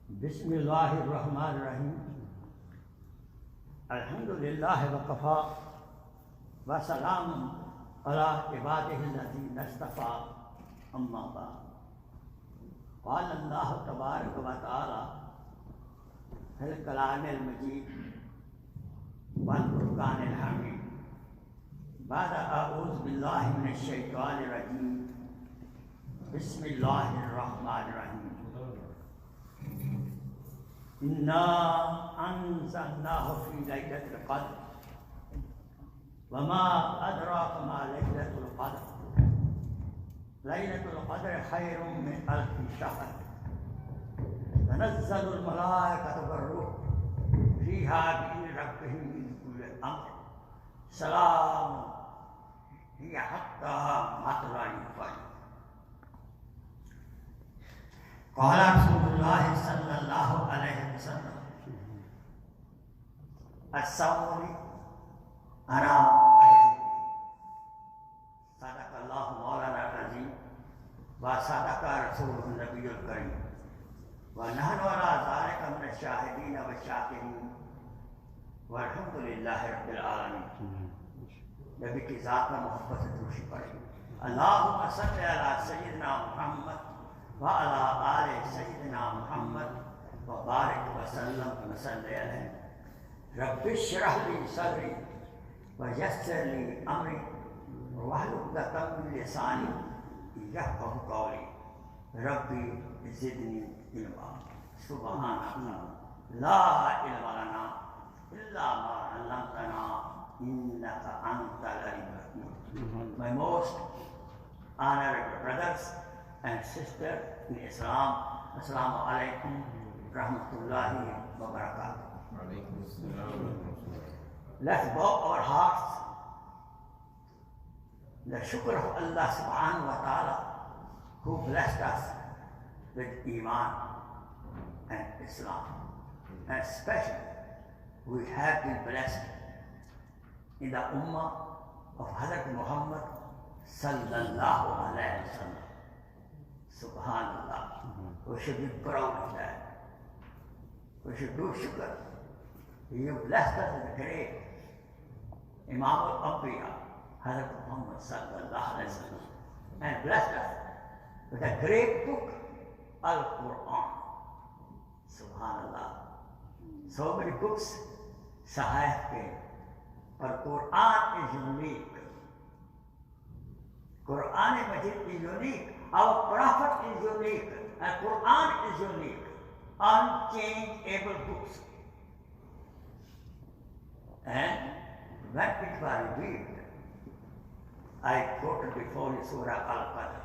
Bismillahirrahmanirrahim. Alhamdulillah wa kafa wa salamun ala ibadihi alladhina istafa amma ba'd. Qala Allah tabaraka wa ta'ala fil kalamil majid wal furqanil hamid. Ba'da a'udhu billahi minash shaitanir rajim. Bismillahirrahmanirrahim. Inna anzalnahu fi Laylatul Qadr. Wa ma adraka ma Laylatul Qadr. Laylatul Qadr khayrun min alfi shahr. Tanazzalul malaikatu war-ruh fiha bi'izni rabbihim min kulli amr. Salamun hiya hatta matla'il fajr. Qala Rasulullah sallallahu alaihi wasallam as-sawmi ara sadaqallahu maulana al-azim wa sadaqa rasulun nabiyul karim wa nahnu ala dhalika min ash-shahidin wa ash-shakirin walhamdulillahi rabbil alamin. Nabi की ज़ात में मोहब्बत से दुरूद पढ़े. अल्लाहुम्मा सल्लि अला सय्यिदिना मुहम्मद व अला आले सय्यिदिना मुहम्मद व बारिक व सल्लम व सल्लि अलैहि. रब्बि इश्रह ली सदरी व यस्सिर ली अमरी वहलुल उक़दतम मिन लिसानी यफ़क़हू क़ौली. रब्बि ज़िदनी इल्मा. सुब्हानल्लाह ला इल्मा लना इल्ला मा अल्लमतना innaka antal alimul hakim. My most honorable brothers and sisters in Islam, Assalamu alaikum rahmatullahi wa barakatuh. Let's bow our hearts. The shukr of Allah subhanahu wa ta'ala who blessed us with iman and Islam. And especially we have been blessed in the ummah of Hazrat Muhammad sallallahu alayhi wa sallam. Subhanallah. We should be proud of that. We should do shukr. You blessed us with the great Imam al-Anbiya, Hazrat Muhammad sallallahu alayhi wa sallam, and blessed us with a great book, Al-Quran. Subhanallah. So many books, Sahih came. But Quran is unique. Quran is unique. Our Prophet is unique. And Quran is unique. Unchangeable books. And when it was revealed, I quoted before you Surah Al-Qadr.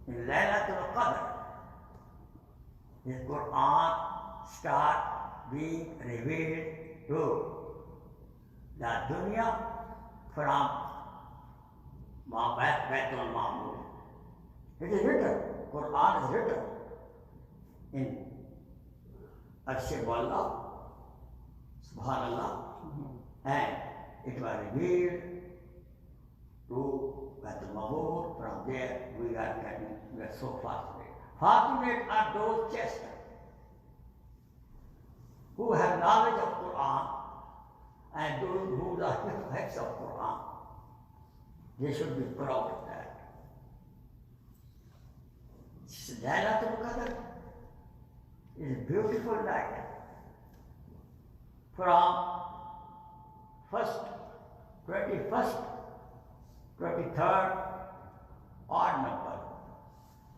In Laylatul Qadr, the Quran starts being revealed to the dunya from Baitul Ma'mur. It is written, Quran is written in Al-Shibwallah, Subhanallah, and it was revealed to Baitul Ma'mur. From there we are so fortunate. Fortunate are those just who have knowledge of Quran and those who are effects of Quran. They should be proud of that. Laylatul Qadr is a beautiful night. From 21st, 23rd, odd number.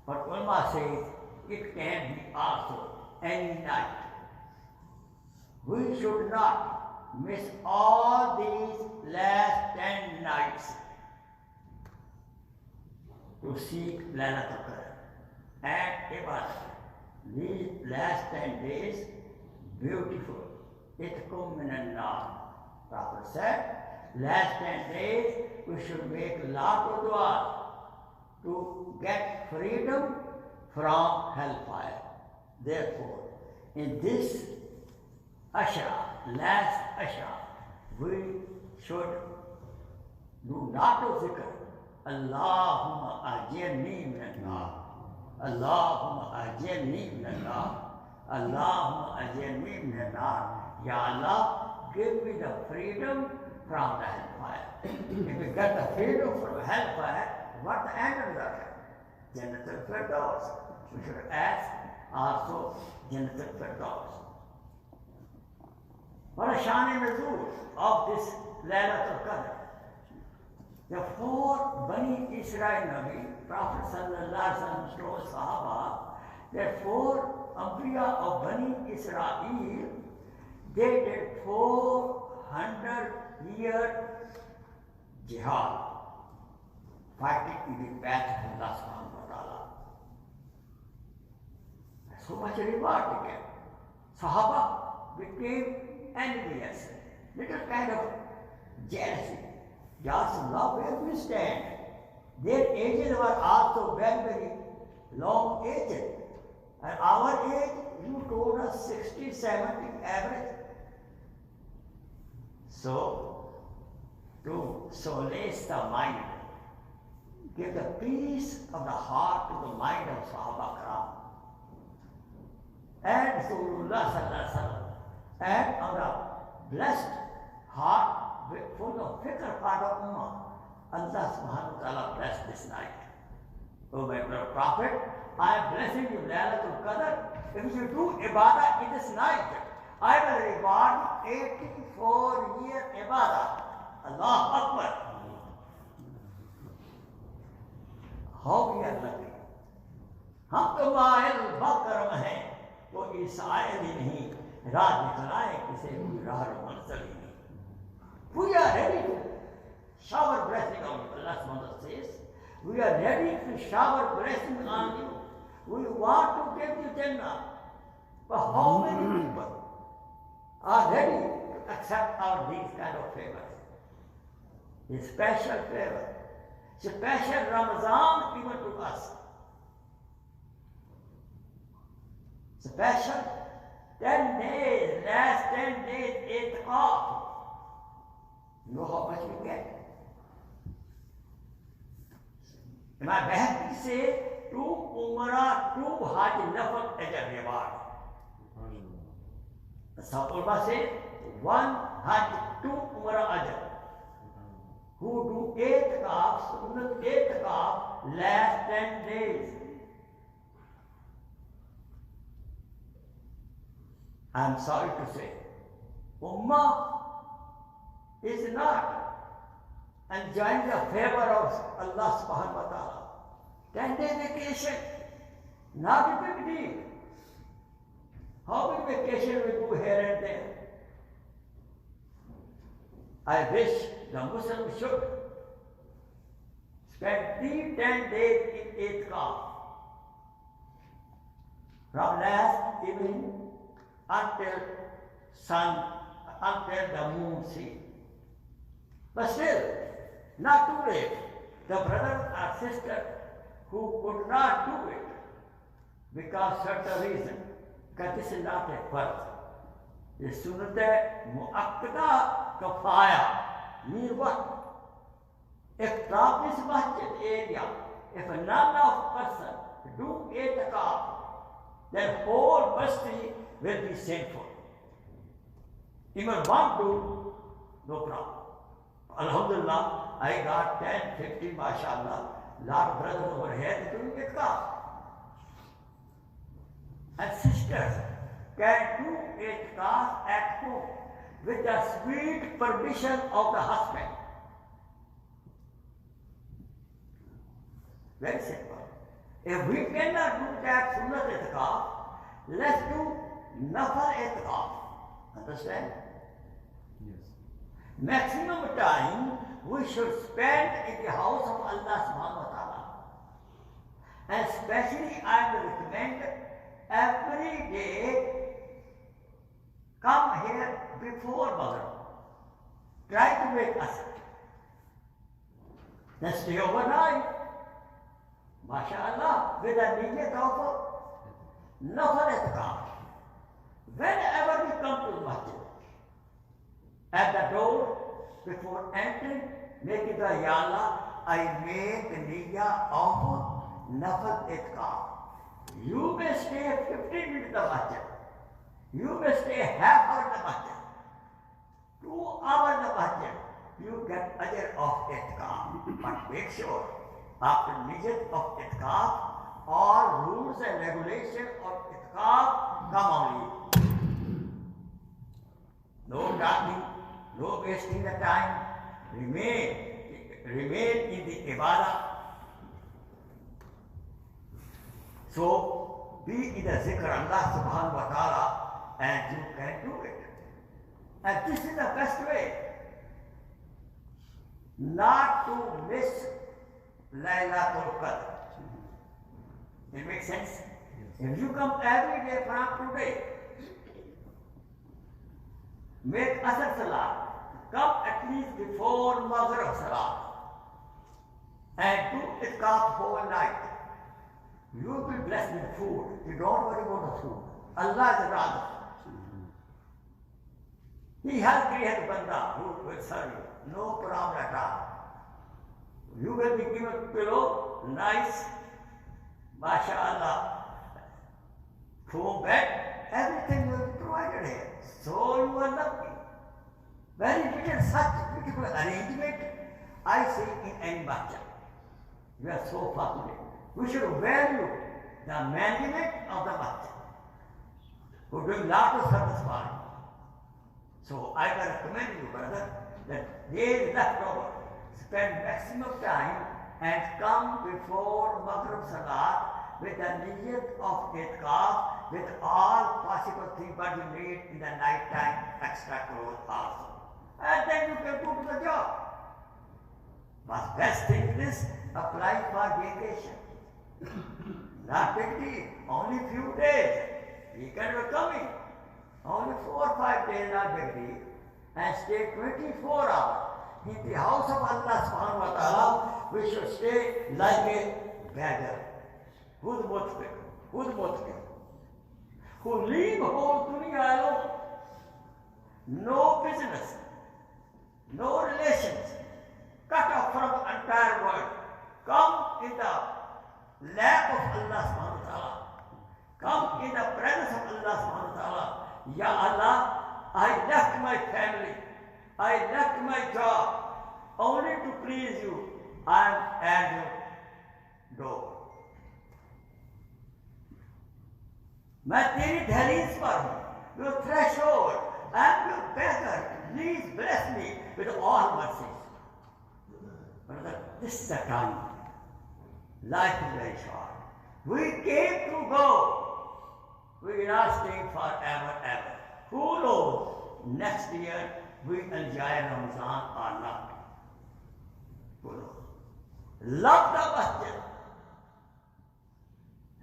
But ulama says it can be also any night. We should not miss all these last 10 nights to seek Laylatul Qadr and ibadah. These last 10 days, beautiful. Itkum minan nar. Prophet said, last 10 days we should make a lot of dua to get freedom from hellfire. Therefore, in this Ashra, last Ashra, we should do lot of zikr. Allahumma ajirni minan nar. Allahumma ajirni min an-nar. Allahumma ajirni min an-nar. Ya Allah, give me the freedom from the hellfire. If we get the freedom from hellfire, what the end of that? Jannatul Firdaus. We should ask also Jannatul Firdaus. What a shani nuzul of this Laylatul Qadr. The four Bani Israel Nabi, Prophet Sallallahu Alaihi Wasallam told Sahaba, the four Ambiya of Bani Israel, they did 400-year jihad, fighting in the path of Allah Subhanahu wa Ta'ala. So much reward they get. Sahaba became envious, little kind of jealousy. Ya Rasulullah, where do we stand? Their ages were also very, very long ages. And our age, you told us 60, 70 average. So, to solace the mind, give the peace of the heart to the mind of Sahaba Karam. And Rasulullah Sallallahu Alaihi Wasallam, and on the blessed heart, full of fikr part of Ummah, Allah Subhanahu wa Ta'ala blessed this night. Oh my Prophet, I am blessing you Laylatul Qadr. If you do ibadah in this night, I will reward 84-year ibadah. Allah Akbar. How we are lucky. हम तो माहिल buckram हैं, वो ईसाई ही नहीं, राह दिखलाए किसे भी राह मंजिल ही नहीं. We are ready to shower blessing on you. Allah SWT says, we are ready to shower blessing on you. We want to give you Jannah. But how many people are ready to accept these kind of favors? A special favor. Special Ramadan given to us. Special 10 days, last 10 days, 8 off. You know how much we get? Imam Bahaki says, 2 Umrah, 2 Hajj Nafal as a reward. Some ulama say 1 Hajj, 2 Umrah Ajr. Who do 8 calves, Sunnat 8 calves, last 10 days. I am sorry to say, Ummah is not enjoying the favor of Allah Subhanahu wa Ta'ala. 10-day vacation, not a big deal. How many vacation we do here and there? I wish the Muslims should spend 10 days in Eidgah. From last evening until the moon sets. But still, not too late. The brother or sister who could not do it because certain reason, because this is not a first. The sunnat mu'akkada kafaya mean what? If from this masjid area, if none of person do itikaf, then whole masjid will be sinful. Even one do, no problem. Alhamdulillah, I got 10, 15, mashallah, lot of brothers over here doing itikaf. And sisters can do itikaf at home with the sweet permission of the husband. Very simple. If we cannot do that sunnat itikaf, let's do nafal itikaf. Understand? Yes. Maximum time we should spend in the house of Allah Subhanahu wa Ta'ala. And especially I will recommend every day come here before Maghrib. Try to make us. Then stay overnight. MashaAllah, with a niyyat of nafal itikaf. Whenever we come to the masjid, at the door, before entering, make it a Ya Allah, I make niyyah of nafal itikaf. You may stay 15 minutes in the masjid. You may stay half hour in the masjid. 2 hours in the masjid. You get ajr of itikaf. But make sure, after niyat of itikaf, all rules and regulations of itikaf come on you. No talking, no wasting the time. Remain in the ibadah. So, be in the zikr Allah subhanahu wa ta'ala and you can do it. And this is the best way. Not to miss Laylatul Qadr. It makes sense? If you come every day from today, make Asr Salat, come at least before Maghrib Salat and do itikaf whole night. You will be blessed with food. You don't worry about the food. Allah is a Razak. He has created Banda who will serve you. No problem at all. You will be given a pillow, nice, mashallah, foam bed, everything will be provided here. So you are lucky. Very little such beautiful arrangement I see in any masjid. We are so fortunate. We should value the management of the masjid, who are doing lot of service for it. So I can recommend you, brother, that days left over, spend maximum time and come before Maghrib Salat with the niyat of itikaf, with all possible things what you need in the night time, extra clothes also. And then you can go to the job. But best thing is apply for vacation. Not big deal, only few days. Weekend will coming. Only 4 or 5 days, not big deal. And stay 24 hours. In the house of Allah subhanahu wa ta'ala, we should stay like a beggar. Who's Muslim? Who leave whole dunya alone. No business, no relations, cut off from the entire world. Come in the lap of Allah subhanahu wa ta'ala. Come in the presence of Allah subhanahu wa ta'ala. Ya Allah, I left my family. I left my job only to please you. I am at your door. मैं तेरी दहलीज पर हूँ, your threshold. I am your beggar. Please bless me with all mercies. Brother, this is the time. Life is very short. We came to go. We are not staying forever, ever. Who knows? Next year we enjoy Ramadan or not. Who knows? Love the masjid.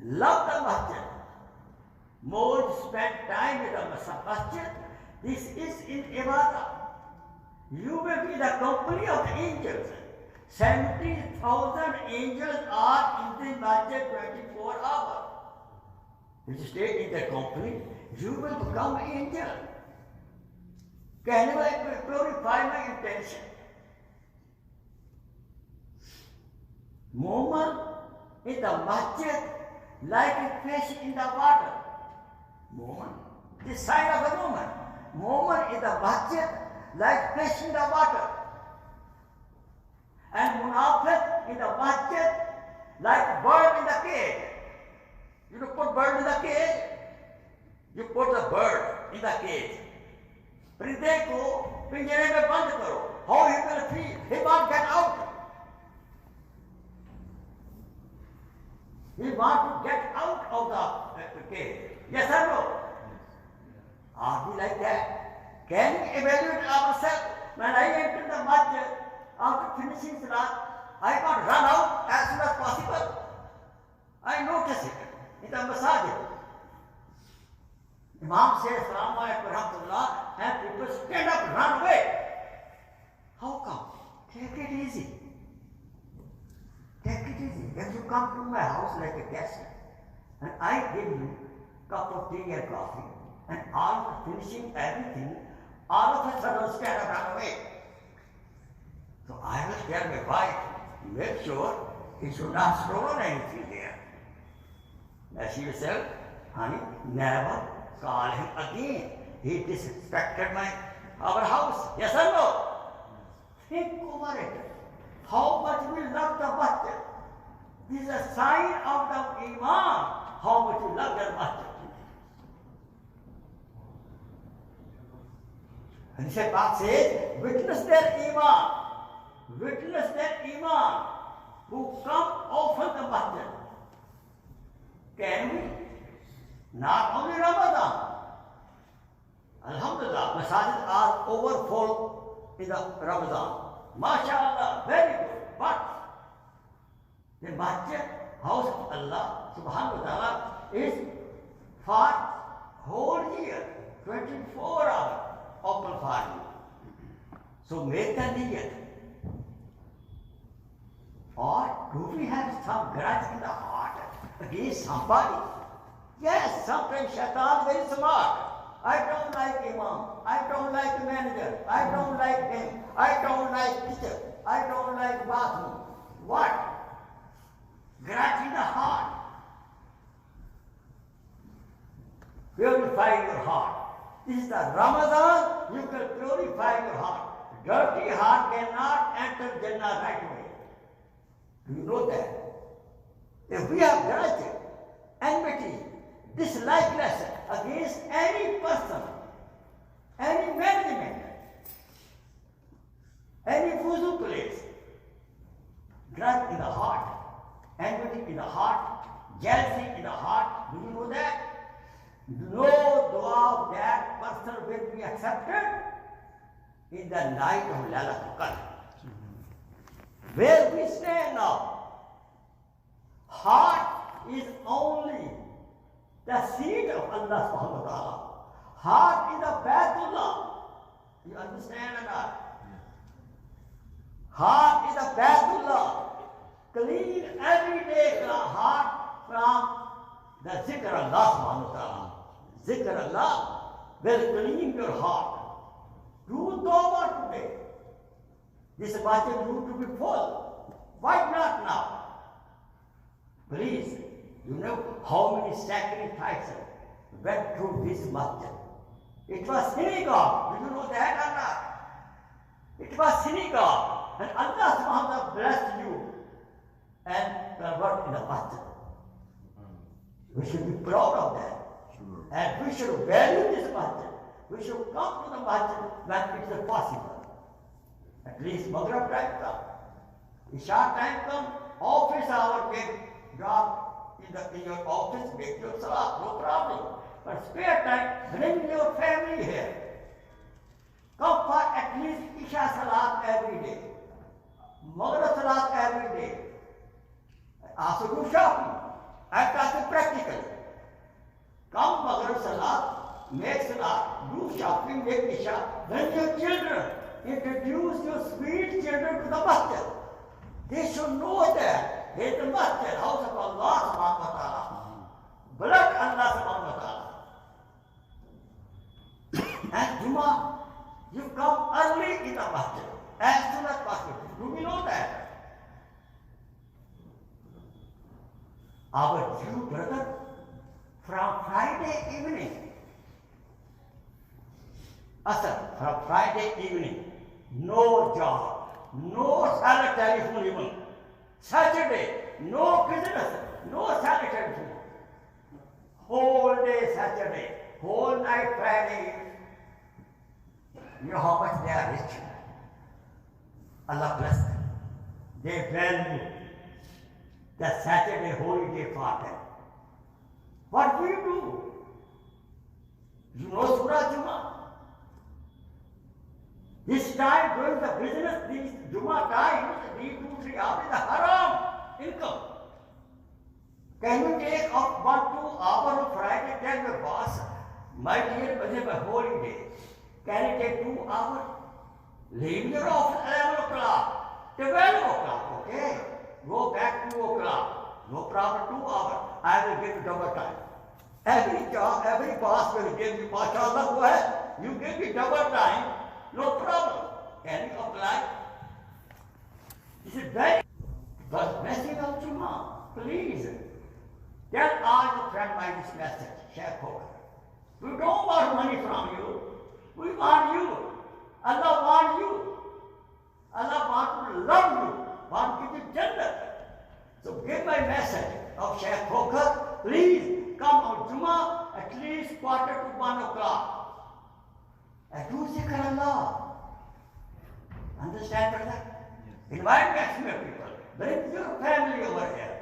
Love the masjid. More spend time with the masjid. This is in ibadah. You will be the company of the angels. 70,000 angels are in the masjid 24 hours. If you stay in the company, you will become an angel. Can I glorify my intention? Moment in the masjid like a fish in the water. Moment. This sign of a moment. Moment in the masjid like fish in the water. And munafiq in the masjid like bird in the cage. You don't put bird in the cage. You put the bird in the cage. परिंदे को पिंजरे में बंद करो. How he will feel? He won't get out. He wants to get out of the cage. Yes or no? Are we like that? Can we evaluate ourselves? When I enter the masjid, after finishing salat, I can't run out as soon as possible. I notice it in the masjid. Imam says, Assalamu alaikum warahmatullah, and people stand up and run away. How come? Take it easy. Take it easy. If you come to my house like a guest, and I give you a cup of tea and coffee, and all finishing everything, all of a sudden stand up and run away. So I will tell my wife, make sure he should not stolen anything there. She said, honey, never call him again. He disrespected our house. Yes or no? Think over it. How much we love the masjid. This is a sign of the iman. How much we love the masjid. And the Sheikh says, witness their iman. Witness their iman. Who come often the masjid. Can we? Not only Ramadan. Alhamdulillah, masajid are overfull in the Ramadan. MashaAllah, very good. But the masjid, house of Allah subhanahu wa ta'ala, is for whole year, 24 hours open for you. So make the niyat. Or do we have some grudge in the heart against somebody? Yes, sometimes shaitan is very smart. I don't like imam, I don't like manager, I don't like him, I don't like teacher, I don't like bathroom. What? Grudge in the heart. Purify your heart. This is the Ramadan, you can purify your heart. Dirty heart cannot enter Jannah right away. Do you know that? If we have grudge, enmity, dislikeness against any person, any management, any wuzu place, grudge in the heart, enmity in the heart, jealousy in the heart, do you know that? No dua of that person will be accepted in the night of Laylatul. Where we stand now, heart is only the seat of Allah subhanahu wa ta'ala. Heart is the Baitullah. You understand or not? Heart is the Baitullah. Clean every day the heart from the zikr Allah subhanahu wa ta'ala. Zikr Allah will clean your heart. Do tawbah today. This masjid need to be full. Why not now? Please, you know how many sacrifices went through this masjid. It was synagogue. Do you know that or not? It was synagogue. And Allah subhanahu wa ta'ala blessed you and convert in the masjid. We should be proud of that. Sure. And we should value this masjid. We should come to the masjid when it is possible. At least Maghrib time come. Isha time come, office hour get drop in your office, make your salat, no problem. But spare time, bring your family here. Come for at least Isha salat every day. Maghrib salat every day. Also do shopping. Act as a practical. Come Maghrib salat, make salat, do shopping, make Isha. Bring your children. Introduce your sweet children to the masjid. They should know that here is the masjid, house of Allah subhanahu wa ta'ala. Blood Allah subhanahu wa ta'ala. And Jumah, you come early in the masjid, as soon as possible. Do we know that? Our Jew brother, from Friday evening, from Friday evening, no job, no salary telephone even. Saturday, no business, no salary telephone. Whole day Saturday, whole night Friday. You know how much they are rich. Allah bless them. They value the Saturday holy day for them. What do you do? You know Surah Jumah. This time during the business, these Jummah times, these 2-3 hours is a haram income. Can you take up 1-2 hours on Friday, tell your boss, my dear, it is a holy day. Can you take 2 hours? Leave your office 11 o'clock, 12 o'clock, okay? Go back 2 o'clock. No problem, 2 hours. I will give you double time. Every job, every boss will give you, mashallah, go ahead. You give me double time. No problem. Can you apply? This is very but messing up Jumah. Please. Tell all your friends by this message, Sheikh Khokhar. We don't want money from you. We want you. Allah wants you. Allah wants to love you. Want to give you Jannat. So give my message of Sheikh Khokhar. Please come on Jummah at least 1:45. And do zikr Allah. Understand, brother? Invite maximum people. Bring your family over here.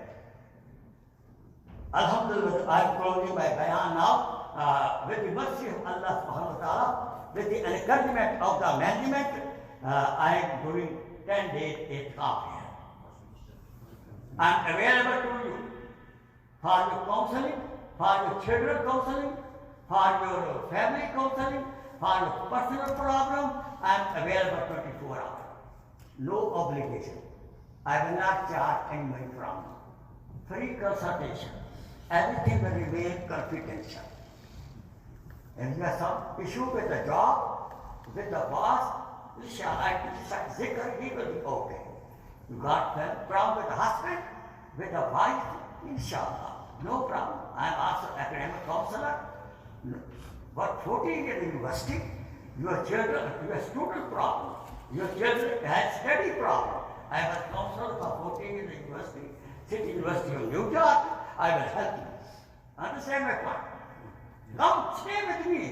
Alhamdulillah, I am closing my bayan now with the mercy of Allah subhanahu wa ta'ala, with the encouragement of the management. I am doing 10 days itikaf here. I am available to you for your counseling, for your children counseling, for your family counseling, for your personal problem. I am available 24 hours. No obligation. I will not charge any money from you. Free consultation. Everything will remain confidential. If you have some issue with the job, with the boss, inshallah, zikr, he will be okay. You got a problem with the husband, with the wife, inshallah, no problem. I am also academic counselor. But 14 years in university, your children, your student problem, your children have study problem. I was counselor for 14 years in university, City University of New York. I will help you. Understand my point? Come, stay with me.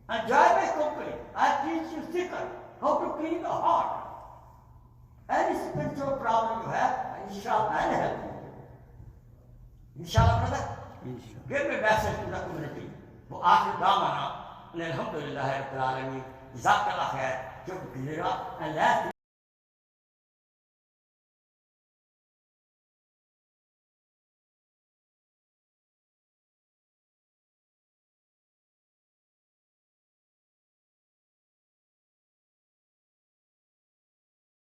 Enjoy my company. I teach you zikr, how to clean the heart. Any spiritual problem you have, inshallah, I'll help you. Inshallah, brother? Inshallah. Give me a message to the community. وآخر دعوانا الحمد لله رب العالمين. جزاك الله خير. شكرا. And last